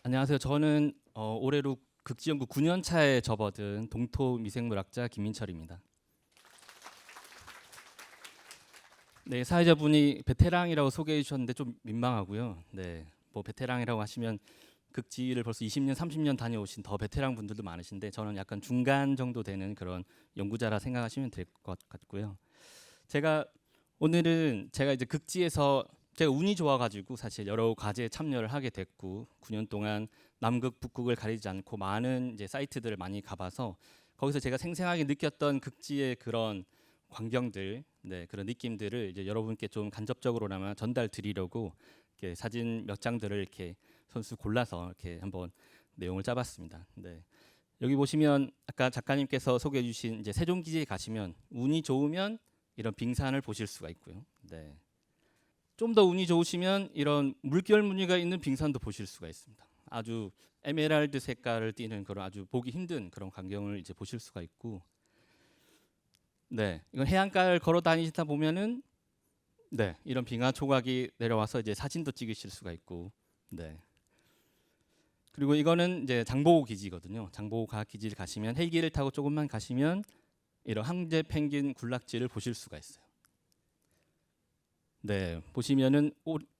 안녕하세요. 저는 올해로 극지연구 9년 차에 접어든 동토 미생물학자 김민철입니다. 네, 사회자분이 베테랑이라고 소개해 주셨는데 좀 민망하고요. 네, 뭐 베테랑이라고 하시면 극지를 벌써 20년, 30년 다녀오신 더 베테랑 분들도 많으신데 저는 약간 중간 정도 되는 그런 연구자라 생각하시면 될 것 같고요. 제가 오늘은 제가 이제 극지에서 제가 운이 좋아가지고 사실 여러 과제에 참여를 하게 됐고 9년 동안 남극 북극을 가리지 않고 많은 이제 사이트들을 많이 가봐서 거기서 제가 생생하게 느꼈던 극지의 그런 광경들, 네, 그런 느낌들을 이제 여러분께 좀 간접적으로나마 전달 드리려고 이렇게 사진 몇 장들을 이렇게 선수 골라서 이렇게 한번 내용을 짜봤습니다. 네. 여기 보시면 아까 작가님께서 소개해 주신 이제 세종기지에 가시면 운이 좋으면 이런 빙산을 보실 수가 있고요. 네. 좀 더 운이 좋으시면 이런 물결 무늬가 있는 빙산도 보실 수가 있습니다. 아주 에메랄드 색깔을 띠는 그런 아주 보기 힘든 그런 광경을 이제 보실 수가 있고, 네, 이건 해안가를 걸어 다니시다 보면은 네, 이런 빙하 조각이 내려와서 이제 사진도 찍으실 수가 있고, 네. 그리고 이거는 이제 장보고 기지거든요. 장보고 과학 기지를 가시면 헬기를 타고 조금만 가시면 이런 황제 펭귄 군락지를 보실 수가 있어요. 네, 보시면은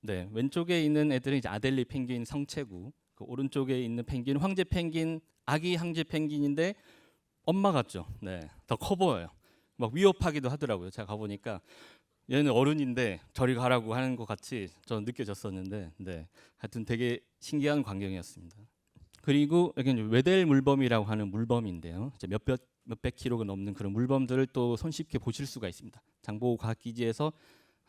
네, 왼쪽에 있는 애들은 이제 아델리 펭귄 성체고 그 오른쪽에 있는 펭귄 황제 펭귄 아기 황제 펭귄인데 엄마 같죠. 네, 더 커 보여요. 막 위협하기도 하더라고요. 제가 가보니까 얘는 어른인데 저리 가라고 하는 것 같이 저는 느껴졌었는데, 네, 하여튼 되게 신기한 광경이었습니다. 그리고 여기는 외델 물범이라고 하는 물범인데요. 이제 몇백 킬로가 넘는 그런 물범들을 또 손쉽게 보실 수가 있습니다. 장보고 과학기지에서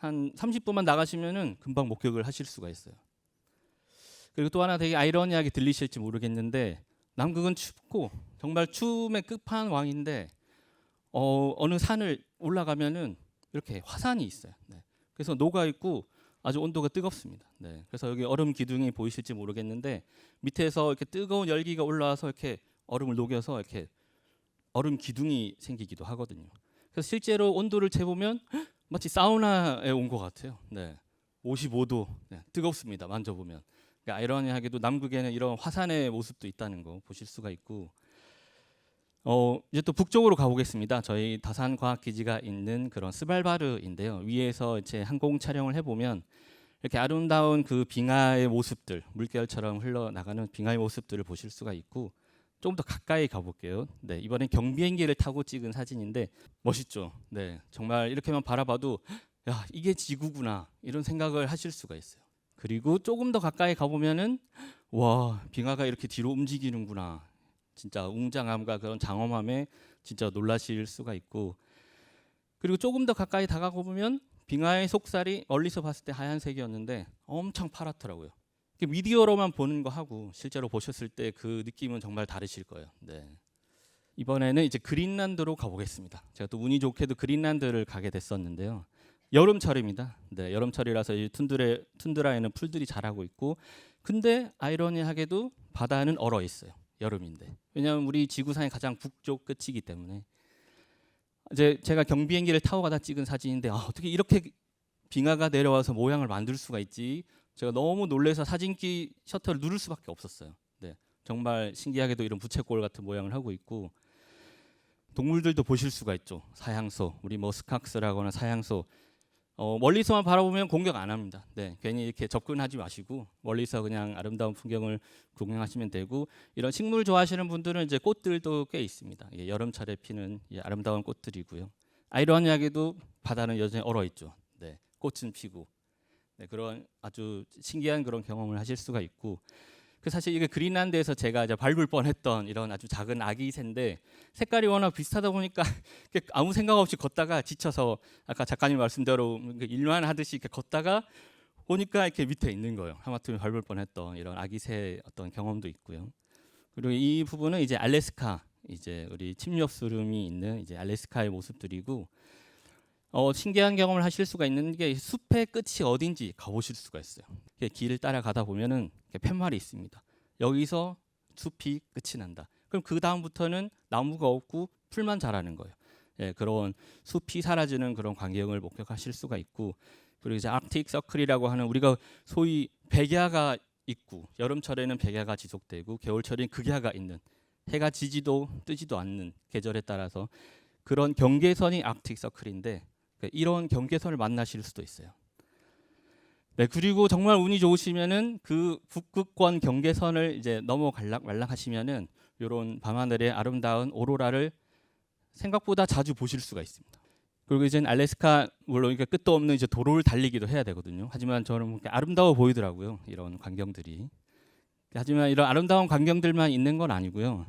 한 30분만 나가시면은 금방 목격을 하실 수가 있어요. 그리고 또 하나 되게 아이러니하게 들리실지 모르겠는데 남극은 춥고 정말 추움의 끝판왕인데 어느 산을 올라가면은 이렇게 화산이 있어요. 네. 그래서 녹아 있고 아주 온도가 뜨겁습니다. 네. 그래서 여기 얼음 기둥이 보이실지 모르겠는데 밑에서 이렇게 뜨거운 열기가 올라와서 이렇게 얼음을 녹여서 이렇게 얼음 기둥이 생기기도 하거든요. 그래서 실제로 온도를 재보면 마치 사우나에 온 것 같아요. 네. 55도. 네. 뜨겁습니다. 만져보면. 그러니까 아이러니하게도 남극에는 이런 화산의 모습도 있다는 거 보실 수가 있고 이제 또 북쪽으로 가보겠습니다. 저희 다산과학기지가 있는 그런 스발바르인데요. 위에서 이제 항공 촬영을 해보면 이렇게 아름다운 그 빙하의 모습들, 물결처럼 흘러나가는 빙하의 모습들을 보실 수가 있고 조금 더 가까이 가볼게요. 네, 이번엔 경비행기를 타고 찍은 사진인데 멋있죠. 네, 정말 이렇게만 바라봐도 야 이게 지구구나 이런 생각을 하실 수가 있어요. 그리고 조금 더 가까이 가보면은 와 빙하가 이렇게 뒤로 움직이는구나. 진짜 웅장함과 그런 장엄함에 진짜 놀라실 수가 있고 그리고 조금 더 가까이 다가가 보면 빙하의 속살이 멀리서 봤을 때 하얀색이었는데 엄청 파랗더라고요. 미디어로만 보는 거 하고 실제로 보셨을 때 그 느낌은 정말 다르실 거예요. 네. 이번에는 이제 그린란드로 가보겠습니다. 제가 또 운이 좋게도 그린란드를 가게 됐었는데요. 여름철입니다. 네, 여름철이라서 이 툰드라에는 풀들이 자라고 있고, 근데 아이러니하게도 바다는 얼어 있어요. 여름인데. 왜냐하면 우리 지구상의 가장 북쪽 끝이기 때문에. 이제 제가 경비행기를 타고 가다 찍은 사진인데 어떻게 이렇게 빙하가 내려와서 모양을 만들 수가 있지? 제가 너무 놀라서 사진기 셔터를 누를 수밖에 없었어요. 네, 정말 신기하게도 이런 부채꼴 같은 모양을 하고 있고 동물들도 보실 수가 있죠. 사향소, 우리 뭐 스칵스라고 하는 사향소. 멀리서만 바라보면 공격 안 합니다. 네, 괜히 이렇게 접근하지 마시고 멀리서 그냥 아름다운 풍경을 구경하시면 되고 이런 식물 좋아하시는 분들은 이제 꽃들도 꽤 있습니다. 예, 여름철에 피는 아름다운 꽃들이고요. 아이러니하게도 바다는 여전히 얼어 있죠. 네, 꽃은 피고 네, 그런 아주 신기한 그런 경험을 하실 수가 있고 그 사실 이게 그린란드에서 제가 이제 밟을 뻔했던 이런 아주 작은 아기 새인데 색깔이 워낙 비슷하다 보니까 아무 생각 없이 걷다가 지쳐서 아까 작가님 말씀대로 일만 하듯이 이렇게 걷다가 보니까 이렇게 밑에 있는 거예요. 하마터면 밟을 뻔했던 이런 아기 새 어떤 경험도 있고요. 그리고 이 부분은 이제 알래스카 이제 우리 침엽수름이 있는 이제 알래스카의 모습들이고 신기한 경험을 하실 수가 있는 게 숲의 끝이 어딘지 가보실 수가 있어요. 길을 따라가다 보면은 팻말이 있습니다. 여기서 숲이 끝이 난다. 그럼 그 다음부터는 나무가 없고 풀만 자라는 거예요. 예, 그런 숲이 사라지는 그런 광경을 목격하실 수가 있고 그리고 이제 아크틱 서클이라고 하는 우리가 소위 백야가 있고 여름철에는 백야가 지속되고 겨울철에는 극야가 있는 해가 지지도 뜨지도 않는 계절에 따라서 그런 경계선이 아크틱 서클인데 이런 경계선을 만나실 수도 있어요. 네, 그리고 정말 운이 좋으시면은 그 북극권 경계선을 이제 넘어갈락 말락하시면은 이런 밤하늘의 아름다운 오로라를 생각보다 자주 보실 수가 있습니다. 그리고 이제 알래스카 물론 이게 끝도 없는 이제 도로를 달리기도 해야 되거든요. 하지만 저는 아름다워 보이더라고요. 이런 광경들이. 하지만 이런 아름다운 광경들만 있는 건 아니고요.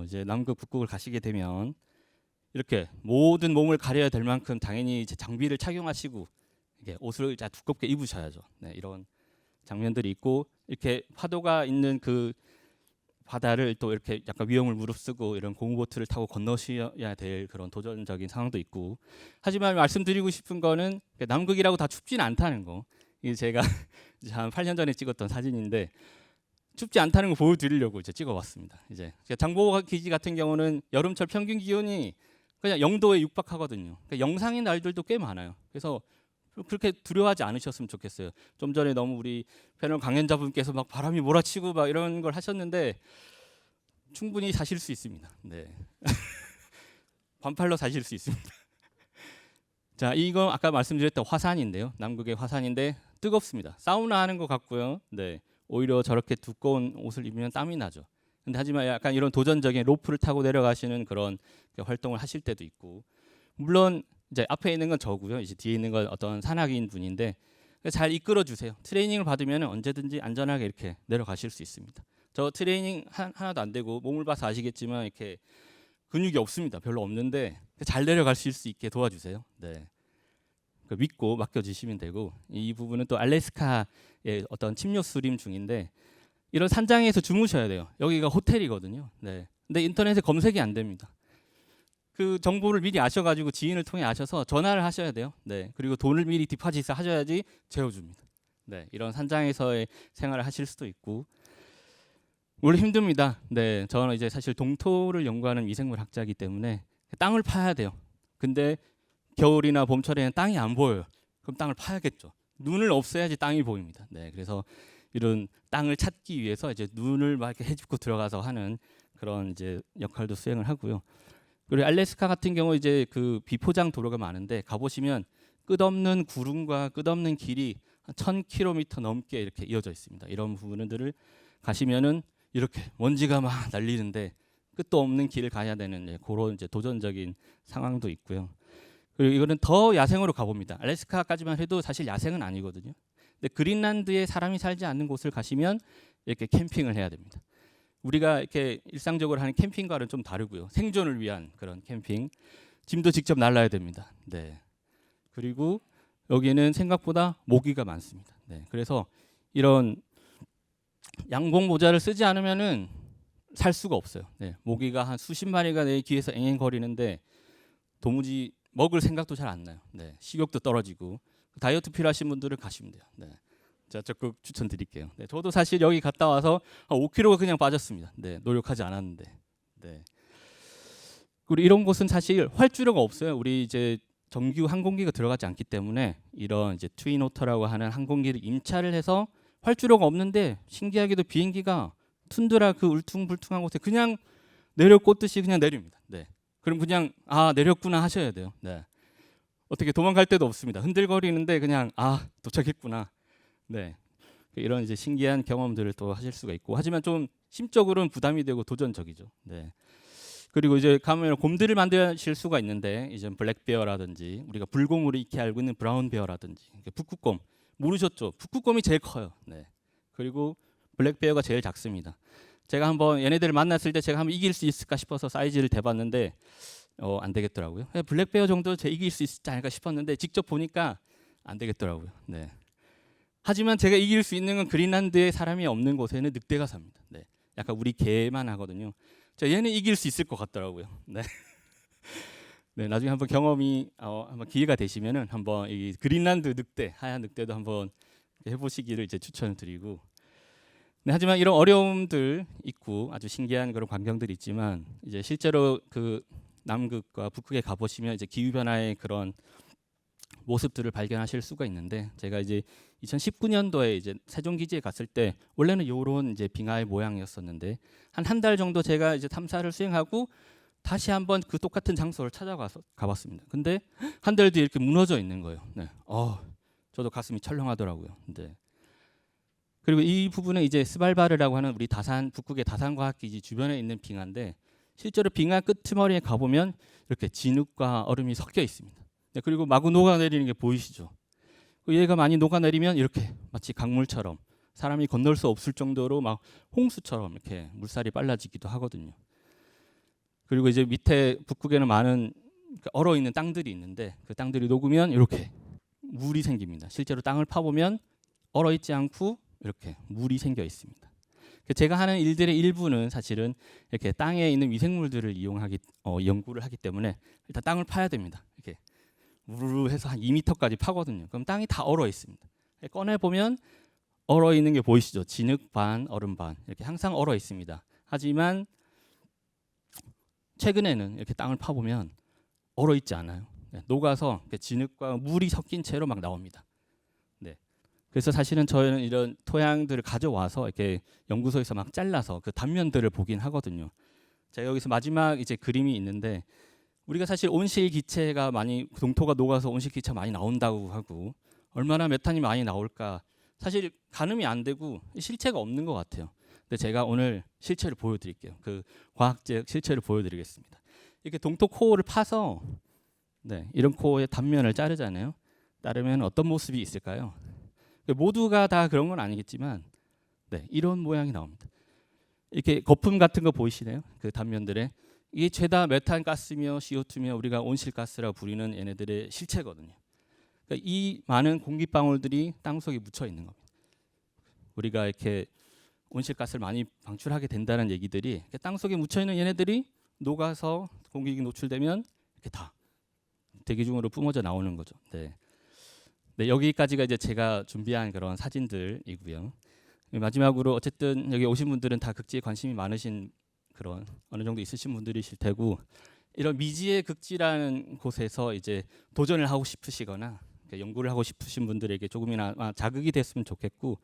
이제 남극 북극을 가시게 되면 이렇게 모든 몸을 가려야 될 만큼 당연히 이제 장비를 착용하시고 이게 옷을 두껍게 입으셔야죠. 네, 이런 장면들이 있고 이렇게 파도가 있는 그 바다를 또 이렇게 약간 위험을 무릅쓰고 이런 고무보트를 타고 건너셔야 될 그런 도전적인 상황도 있고 하지만 말씀드리고 싶은 거는 남극이라고 다 춥진 않다는 거. 이게 제가 이제 한 8년 전에 찍었던 사진인데 춥지 않다는 거 보여드리려고 이제 찍어봤습니다. 이제 장보고 기지 같은 경우는 여름철 평균 기온이 그냥 0도에 육박하거든요. 그러니까 영상인 날들도 꽤 많아요. 그래서 그렇게 두려워하지 않으셨으면 좋겠어요. 좀 전에 너무 우리 패널 강연자분께서 막 바람이 몰아치고 막 이런 걸 하셨는데 충분히 사실 수 있습니다. 네. 반팔로 사실 수 있습니다. 자, 이거 아까 말씀드렸던 화산인데요. 남극의 화산인데 뜨겁습니다. 사우나 하는 것 같고요. 네. 오히려 저렇게 두꺼운 옷을 입으면 땀이 나죠. 근데 하지만 약간 이런 도전적인 로프를 타고 내려가시는 그런 활동을 하실 때도 있고 물론 이제 앞에 있는 건 저고요. 이제 뒤에 있는 건 어떤 산악인 분인데 잘 이끌어 주세요. 트레이닝을 받으면 언제든지 안전하게 이렇게 내려가실 수 있습니다. 저 트레이닝 하나도 안 되고 몸을 봐서 아시겠지만 이렇게 근육이 없습니다. 별로 없는데 잘 내려가실 수 있게 도와주세요. 네. 믿고 맡겨주시면 되고 이 부분은 또 알래스카의 어떤 침략 수림 중인데 이런 산장에서 주무셔야 돼요. 여기가 호텔이거든요. 네. 근데 인터넷에 검색이 안 됩니다. 그 정보를 미리 아셔가지고 지인을 통해 아셔서 전화를 하셔야 돼요. 네. 그리고 돈을 미리 디파짓을 하셔야지 재워줍니다. 네. 이런 산장에서의 생활을 하실 수도 있고 물론 힘듭니다. 네. 저는 이제 사실 동토를 연구하는 미생물 학자이기 때문에 땅을 파야 돼요. 근데 겨울이나 봄철에는 땅이 안 보여요. 그럼 땅을 파야겠죠. 눈을 없애야지 땅이 보입니다. 네. 그래서 이런 땅을 찾기 위해서 이제 눈을 막 이렇게 해집고 들어가서 하는 그런 이제 역할도 수행을 하고요. 그리고 알래스카 같은 경우 이제 그 비포장 도로가 많은데 가보시면 끝없는 구름과 끝없는 길이 한 1000km 넘게 이렇게 이어져 있습니다. 이런 부분들을 가시면은 이렇게 먼지가 막 날리는데 끝도 없는 길을 가야 되는 그런 이제 도전적인 상황도 있고요. 그리고 이거는 더 야생으로 가봅니다. 알래스카까지만 해도 사실 야생은 아니거든요. 근데 그린란드에 사람이 살지 않는 곳을 가시면 이렇게 캠핑을 해야 됩니다. 우리가 이렇게 일상적으로 하는 캠핑과는 좀 다르고요. 생존을 위한 그런 캠핑. 짐도 직접 날라야 됩니다. 네. 그리고 여기는 생각보다 모기가 많습니다. 네. 그래서 이런 양봉 모자를 쓰지 않으면은 살 수가 없어요. 네. 모기가 한 수십 마리가 내 귀에서 앵앵거리는데 도무지 먹을 생각도 잘 안 나요. 네. 식욕도 떨어지고 다이어트 필요하신 분들은 가시면 돼요. 네. 제가 적극 추천드릴게요. 네, 저도 사실 여기 갔다 와서 5kg가 그냥 빠졌습니다. 네, 노력하지 않았는데. 네. 그리고 이런 곳은 사실 활주로가 없어요. 우리 이제 정규 항공기가 들어가지 않기 때문에 이런 이제 트윈오터라고 하는 항공기를 임차를 해서 활주로가 없는데 신기하게도 비행기가 툰드라 그 울퉁불퉁한 곳에 그냥 내려 꽂듯이 그냥 내립니다. 네. 그럼 그냥 내렸구나 하셔야 돼요. 네. 어떻게 도망갈 데도 없습니다. 흔들거리는데 그냥 도착했구나. 네. 이런 이제 신기한 경험들을 또 하실 수가 있고 하지만 좀 심적으로는 부담이 되고 도전적이죠. 네. 그리고 이제 가면 곰들을 만드실 수가 있는데 이제 블랙베어라든지 우리가 불곰으로 익히 알고 있는 브라운베어라든지 북극곰 모르셨죠? 북극곰이 제일 커요. 네. 그리고 블랙베어가 제일 작습니다. 제가 한번 얘네들을 만났을 때 제가 한번 이길 수 있을까 싶어서 사이즈를 대봤는데 안 되겠더라고요. 블랙베어 정도 제 이길 수 있지 않을까 싶었는데 직접 보니까 안 되겠더라고요. 네. 하지만 제가 이길 수 있는 건 그린란드에 사람이 없는 곳에는 늑대가 삽니다. 네. 약간 우리 개만 하거든요. 얘는 이길 수 있을 것 같더라고요. 네. 네, 나중에 한번 경험이 한번 기회가 되시면은 한번 이 그린란드 늑대, 하얀 늑대도 한번 해보시기를 이제 추천드리고. 네, 하지만 이런 어려움들 있고 아주 신기한 그런 광경들이 있지만 이제 실제로 그 남극과 북극에 가보시면 이제 기후 변화의 그런 모습들을 발견하실 수가 있는데 제가 이제 2019년도에 이제 세종기지에 갔을 때 원래는 요런 이제 빙하의 모양이었었는데 한 달 정도 제가 이제 탐사를 수행하고 다시 한번 그 똑같은 장소를 찾아가서 가봤습니다. 근데 한 달 뒤에 이렇게 무너져 있는 거예요. 네. 저도 가슴이 철렁하더라고요. 네. 그리고 이 부분은 이제 스발바르라고 하는 우리 다산 북극의 다산과학기지 주변에 있는 빙하인데 실제로 빙하 끄트머리에 가보면 이렇게 진흙과 얼음이 섞여 있습니다. 네, 그리고 마구 녹아내리는 게 보이시죠? 얘가 많이 녹아내리면 이렇게 마치 강물처럼 사람이 건널 수 없을 정도로 막 홍수처럼 이렇게 물살이 빨라지기도 하거든요. 그리고 이제 밑에 북극에는 많은 얼어 있는 땅들이 있는데 그 땅들이 녹으면 이렇게 물이 생깁니다. 실제로 땅을 파보면 얼어 있지 않고 이렇게 물이 생겨 있습니다. 제가 하는 일들의 일부는 사실은 이렇게 땅에 있는 미생물들을 연구를 하기 때문에 일단 땅을 파야 됩니다. 이렇게 우르르 해서 한 2m까지 파거든요. 그럼 땅이 다 얼어 있습니다. 꺼내 보면 얼어 있는 게 보이시죠? 진흙 반, 얼음 반 이렇게 항상 얼어 있습니다. 하지만 최근에는 이렇게 땅을 파보면 얼어 있지 않아요. 녹아서 진흙과 물이 섞인 채로 막 나옵니다. 네. 그래서 사실은 저희는 이런 토양들을 가져와서 이렇게 연구소에서 막 잘라서 그 단면들을 보긴 하거든요. 제가 여기서 마지막 이제 그림이 있는데 우리가 사실 온실 기체가 많이 동토가 녹아서 온실 기체가 많이 나온다고 하고 얼마나 메탄이 많이 나올까 사실 가늠이 안 되고 실체가 없는 것 같아요. 근데 제가 오늘 실체를 보여드릴게요. 그 과학적 실체를 보여드리겠습니다. 이렇게 동토 코어를 파서 이런 코어의 단면을 자르잖아요. 자르면 어떤 모습이 있을까요? 모두가 다 그런 건 아니겠지만 이런 모양이 나옵니다. 이렇게 거품 같은 거 보이시나요? 그 단면들에 이게 죄다 메탄 가스며 CO2며 우리가 온실가스라고 부르는 얘네들의 실체거든요. 그러니까 이 많은 공기방울들이 땅 속에 묻혀 있는 겁니다. 우리가 이렇게 온실가스를 많이 방출하게 된다는 얘기들이 땅 속에 묻혀 있는 얘네들이 녹아서 공기가 노출되면 이렇게 다 대기 중으로 뿜어져 나오는 거죠. 네, 여기까지가 이제 제가 준비한 그런 사진들이고요. 마지막으로 어쨌든 여기 오신 분들은 다 극지에 관심이 많으신 그런 어느 정도 있으신 분들이실 테고 이런 미지의 극지라는 곳에서 이제 도전을 하고 싶으시거나 연구를 하고 싶으신 분들에게 조금이나 자극이 됐으면 좋겠고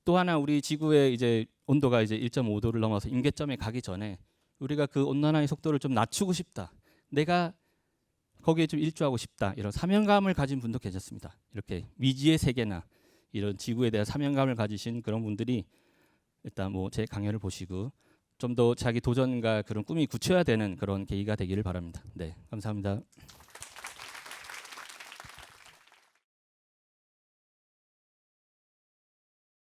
또 하나 우리 지구의 이제 온도가 이제 1.5도를 넘어서 임계점에 가기 전에 우리가 그 온난화의 속도를 좀 낮추고 싶다. 내가 거기에 좀 일조하고 싶다. 이런 사명감을 가진 분도 계셨습니다. 이렇게 미지의 세계나 이런 지구에 대한 사명감을 가지신 그런 분들이 일단 뭐 제 강연을 보시고 좀 더 자기 도전과 그런 꿈이 굳혀야 되는 그런 계기가 되기를 바랍니다. 네, 감사합니다.